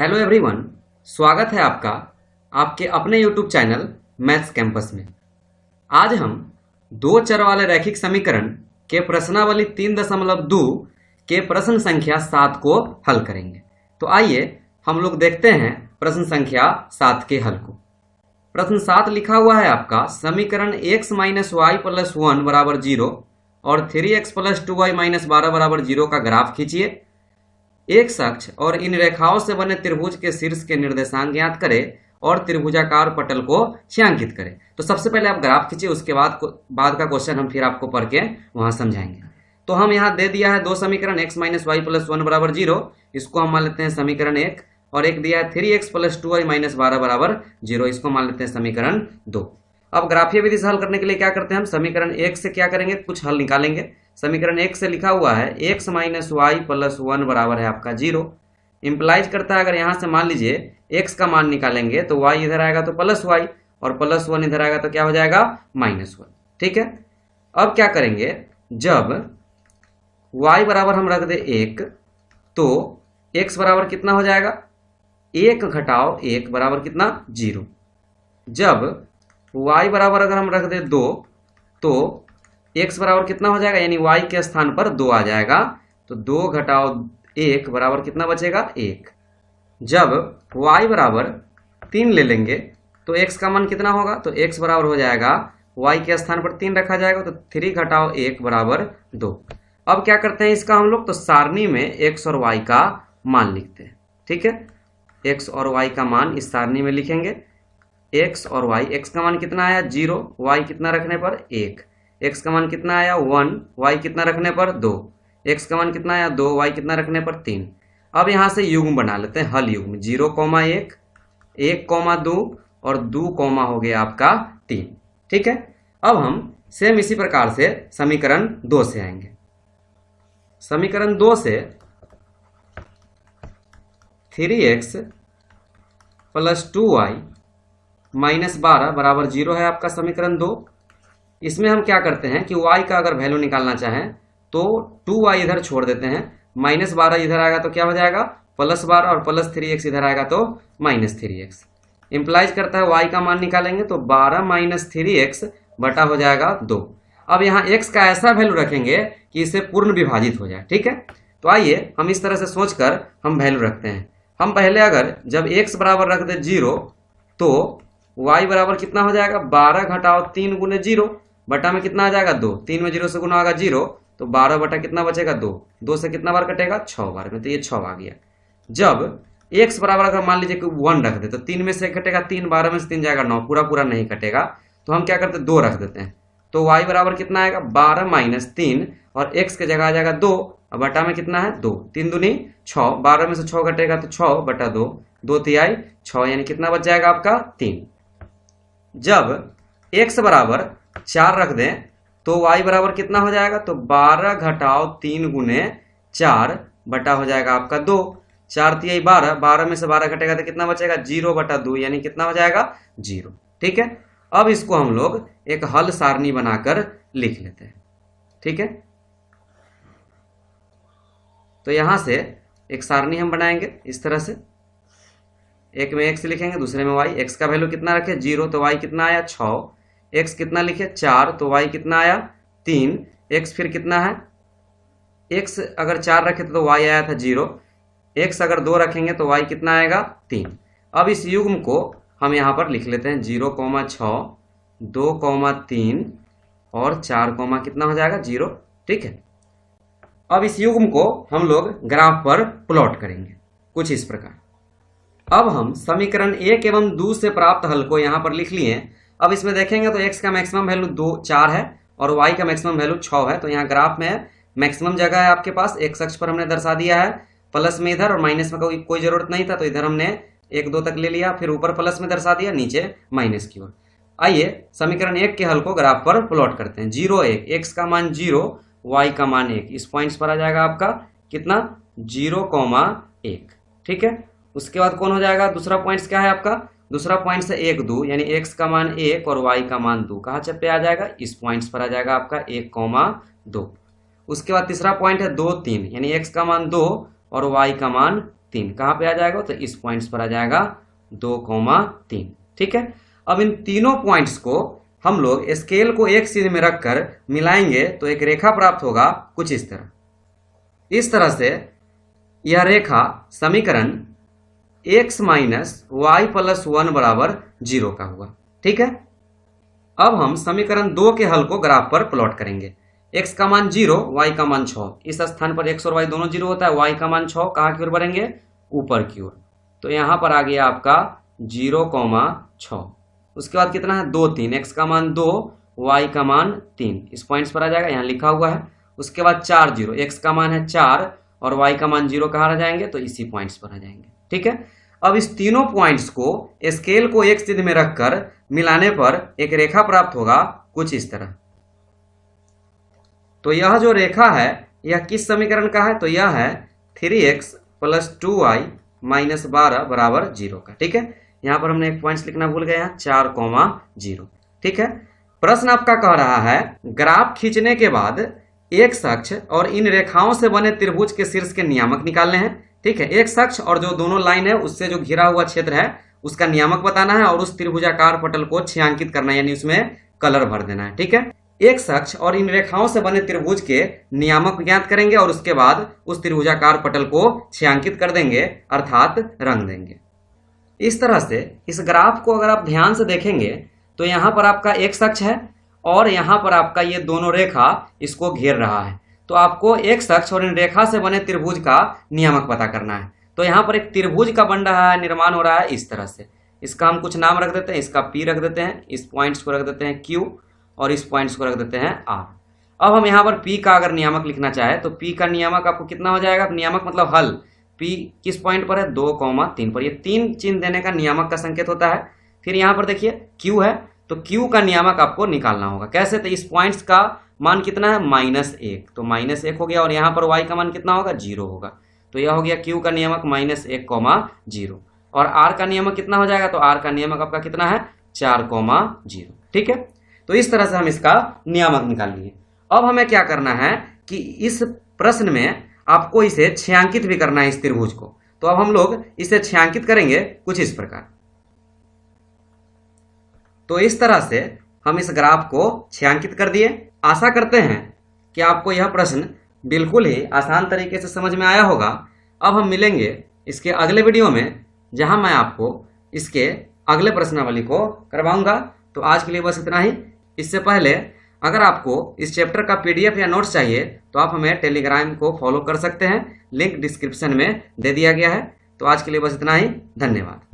Hello everyone, स्वागत है आपका आपके अपने यूट्यूब चैनल मैथ्स कैंपस में। आज हम दो चर वाले रैखिक समीकरण के प्रश्नावली 3.2 के प्रश्न संख्या 7 को हल करेंगे। तो आइए हम लोग देखते हैं प्रश्न संख्या 7 के हल को। प्रश्न 7 लिखा हुआ है आपका, समीकरण x माइनस वाई प्लस 1 बराबर 0 और 3x प्लस 2y माइनस 12 बराबर 0 का ग्राफ खींचिए। एक अक्ष और इन रेखाओं से बने त्रिभुज के शीर्ष के निर्देशांक ज्ञात करें और त्रिभुजाकार पटल को छायांकित करें। तो सबसे पहले आप ग्राफ खींचिए, उसके बाद का क्वेश्चन हम फिर आपको पढ़ के वहां समझाएंगे। तो हम यहाँ दे दिया है दो समीकरण, x माइनस वाई प्लस 1 बराबर 0, इसको हम मान लेते हैं समीकरण 1, और एक दिया है 3x प्लस 2y माइनस 12 बराबर 0, इसको मान लेते हैं समीकरण 2। अब ग्राफीय विधि से हल करने के लिए क्या करते हैं, हम समीकरण 1 से क्या करेंगे, कुछ हल निकालेंगे। समीकरण 1 से लिखा हुआ है x माइनस वाई प्लस 1 बराबर है आपका 0। इंप्लाइज करता है, अगर यहाँ से मान लीजिए x का मान निकालेंगे तो y इधर आएगा तो प्लस वाई, और प्लस 1 इधर आएगा तो क्या हो जाएगा माइनस 1। ठीक है, अब क्या करेंगे, जब y बराबर हम रख दे 1 तो x बराबर कितना हो जाएगा, 1 घटाओ 1 बराबर कितना 0। जब y बराबर अगर हम रख दे 2 तो x बराबर कितना हो जाएगा, यानी y के स्थान पर 2 आ जाएगा, तो 2 घटाओ 1 बराबर कितना बचेगा 1। जब y बराबर 3 ले लेंगे तो x का मान कितना होगा, तो x बराबर हो जाएगा, y के स्थान पर 3 रखा जाएगा तो 3 घटाओ 1 बराबर 2। अब क्या करते हैं इसका हम लोग, तो सारणी में x और y का मान लिखते हैं। ठीक है, x और y का मान इस सारणी में लिखेंगे। x और y, x का मान कितना आया 0, y कितना रखने पर 1, x का मान कितना आया 1, y कितना रखने पर 2, x का मान कितना आया 2, y कितना रखने पर 3। अब यहाँ से युग्म बना लेते हैं, हल युग्म 0,1, 1,2 और 2, हो गया आपका 3। ठीक है, अब हम सेम इसी प्रकार से समीकरण 2 से आएंगे। समीकरण 2 से 3x प्लस 2y माइनस 12 बराबर 0 है आपका समीकरण 2। इसमें हम क्या करते हैं कि y का अगर वैल्यू निकालना चाहें तो 2y इधर छोड़ देते हैं, माइनस 12 इधर आएगा तो क्या हो जाएगा प्लस 12, और प्लस 3x इधर आएगा तो माइनस 3x। इंप्लाइज करता है y का मान निकालेंगे तो 12 माइनस 3x बटा हो जाएगा 2। अब यहाँ x का ऐसा वैल्यू रखेंगे कि इसे पूर्ण विभाजित हो जाए। ठीक है, तो आइए हम इस तरह से सोचकर हम वैल्यू रखते हैं। हम पहले अगर जब x बराबर रख दे 0 तो y बराबर कितना हो जाएगा, 12 घटाओ 3 गुने 0 बटा में कितना आ जाएगा 2, 3 में 0 से गुना होगा 0, तो 12 बटा कितना बचेगा 2, 2 से कितना बार कटेगा 6 बार में, तो ये 6 आ गया। जब x बराबर अगर मान लीजिए कि 1 रख दे तो 3 में से कटेगा 3, 12 में से 3 जाएगा 9, पूरा पूरा नहीं कटेगा, तो हम क्या करते 2 रख देते हैं, तो y बराबर कितना आएगा 12 माइनस 3, और x के जगह आ जाएगा 2, और बटा में कितना है 2, 3 दूनी 6, 12 में से 6 कटेगा तो 6 बटा 2, 2 तिहाई 6, यानी कितना बच जाएगा आपका 3। जब x बराबर 4 रख दें तो y बराबर कितना हो जाएगा, तो 12 घटाओ 3 गुने 4 बटा हो जाएगा आपका 2, 4 तिहाई 12, 12 में से 12 घटेगा तो कितना बचेगा 0 बटा 2, यानी कितना हो जाएगा 0। ठीक है, अब इसको हम लोग एक हल सारणी बनाकर लिख लेते हैं। ठीक है, तो यहां से एक सारणी हम बनाएंगे इस तरह से, एक में x लिखेंगे, दूसरे में y। x का वैल्यू कितना रखे 0, तो y कितना आया 6, x कितना लिखे 4, तो y कितना आया 3, x फिर कितना है, x अगर 4 रखे तो y आया था 0, x अगर 2 रखेंगे तो y कितना आएगा 3। अब इस युग्म को हम यहाँ पर लिख लेते हैं 0,6, 2,3 और 4, कितना हो जाएगा 0। ठीक है, अब इस युग्म को हम लोग ग्राफ पर प्लॉट करेंगे कुछ इस प्रकार। अब हम समीकरण 1 एवं 2 से प्राप्त हल को यहाँ पर लिख लिए। अब इसमें देखेंगे तो x का मैक्सिमम वैल्यू 4 है और y का मैक्सिमम वैल्यू 6 है, तो यहाँ ग्राफ में मैक्सिमम जगह है आपके पास, x अक्ष पर हमने दर्शा दिया है, प्लस में इधर और माइनस में कोई जरूरत नहीं था, तो इधर हमने 1 2 तक ले लिया, फिर ऊपर प्लस में दर्शा दिया, नीचे माइनस की ओर। आइए समीकरण 1 के हल को ग्राफ पर प्लॉट करते हैं। 0 1, x का मान 0, y का मान 1, इस पॉइंट्स पर आ जाएगा आपका कितना 0,1। ठीक है, उसके बाद कौन हो जाएगा, दूसरा पॉइंट्स क्या है आपका, दूसरा पॉइंट से 1 2, यानी x का मान 1 और y का मान 2, कहाँ पे आ जाएगा, इस पॉइंट्स पर आ जाएगा आपका 1,2। उसके बाद तीसरा पॉइंट है 2 3, यानी x का मान 2 और y का मान 3 कहाँ पे आ जाएगा, तो इस पॉइंट्स पर आ जाएगा 2,3। ठीक है, अब इन तीनों पॉइंट्स को हम लोग स्केल को एक सीध में रखकर मिलाएंगे तो एक रेखा प्राप्त होगा कुछ इस तरह। इस तरह से यह रेखा समीकरण x माइनस वाई प्लस 1 बराबर 0 का हुआ। ठीक है, अब हम समीकरण 2 के हल को ग्राफ पर प्लॉट करेंगे। x का मान 0, y का मान 6। इस स्थान पर x और y दोनों 0 होता है। y का मान 6 कहाँ की ओर बढ़ेंगे, ऊपर की ओर। तो यहाँ पर आ गया आपका 0,6। उसके बाद कितना है, 2, 3। x का मान 2, y का मान 3 इस पॉइंट्स पर आ जाएगा, यहाँ लिखा हुआ है। उसके बाद 4, 0। x का मान है 4 और y का मान 0 कहाँ आ जाएंगे, तो इसी पॉइंट्स पर आ जाएंगे। ठीक है, अब इस तीनों पॉइंट्स को स्केल को एक सीध में रखकर मिलाने पर एक रेखा प्राप्त होगा कुछ इस तरह। तो यह जो रेखा है यह किस समीकरण का है, तो यह है 3x प्लस 2y माइनस 12 बराबर 0 का। ठीक है, यहाँ पर हमने एक पॉइंट्स लिखना भूल गए हैं, 4,0। ठीक है, प्रश्न आपका कह रहा है ग्राफ खींचने के बाद एक अक्ष और इन रेखाओं से बने त्रिभुज के शीर्ष के नियामक निकालने हैं। ठीक है, एक अक्ष और जो दोनों लाइन है उससे जो घिरा हुआ क्षेत्र है उसका नियामक बताना है और उस त्रिभुजाकार पटल को छायांकित करना है, यानी उसमें कलर भर देना है। ठीक है, एक अक्ष और इन रेखाओं से बने त्रिभुज के नियामक ज्ञात करेंगे और उसके बाद उस त्रिभुजाकार पटल को छायांकित कर देंगे, अर्थात रंग देंगे। इस तरह से इस ग्राफ को अगर आप ध्यान से देखेंगे तो यहाँ पर आपका एक अक्ष है और यहाँ पर आपका ये दोनों रेखा इसको घेर रहा है। तो आपको एक अक्ष और इन रेखा से बने त्रिभुज का नियामक पता करना है। तो यहाँ पर एक त्रिभुज का बन रहा है, निर्माण हो रहा है इस तरह से। इसका हम कुछ नाम रख देते हैं, इसका P रख देते हैं, इस पॉइंट्स को रख देते हैं Q और इस पॉइंट्स को रख देते हैं R। अब हम यहाँ पर P का अगर नियामक लिखना चाहे तो P का नियामक आपको कितना हो जाएगा, नियामक मतलब हल। P किस पॉइंट पर है, 2,3 पर। ये 3 चिन्ह देने का नियामक का संकेत होता है। फिर यहाँ पर देखिए Q है, तो Q का नियामक आपको निकालना होगा। कैसे, तो इस पॉइंट्स का मान कितना है, -1, तो -1 हो गया और यहाँ पर y का मान कितना होगा, 0 होगा। तो यह हो गया Q का नियामक -1,0 और R का नियामक कितना हो जाएगा, तो R का नियामक आपका कितना है, 4,0। ठीक है, तो इस तरह से हम इसका नियामक निकाल लिए। अब हमें क्या करना है कि इस प्रश्न में आपको इसे छायांकित भी करना है इस त्रिभुज को। तो अब हम लोग इसे छायांकित करेंगे कुछ इस प्रकार। तो इस तरह से हम इस ग्राफ को छायांकित कर दिए। आशा करते हैं कि आपको यह प्रश्न बिल्कुल ही आसान तरीके से समझ में आया होगा। अब हम मिलेंगे इसके अगले वीडियो में, जहां मैं आपको इसके अगले प्रश्नावली को करवाऊंगा। तो आज के लिए बस इतना ही। इससे पहले अगर आपको इस चैप्टर का PDF या नोट्स चाहिए तो आप हमें टेलीग्राम को फॉलो कर सकते हैं, लिंक डिस्क्रिप्शन में दे दिया गया है। तो आज के लिए बस इतना ही, धन्यवाद।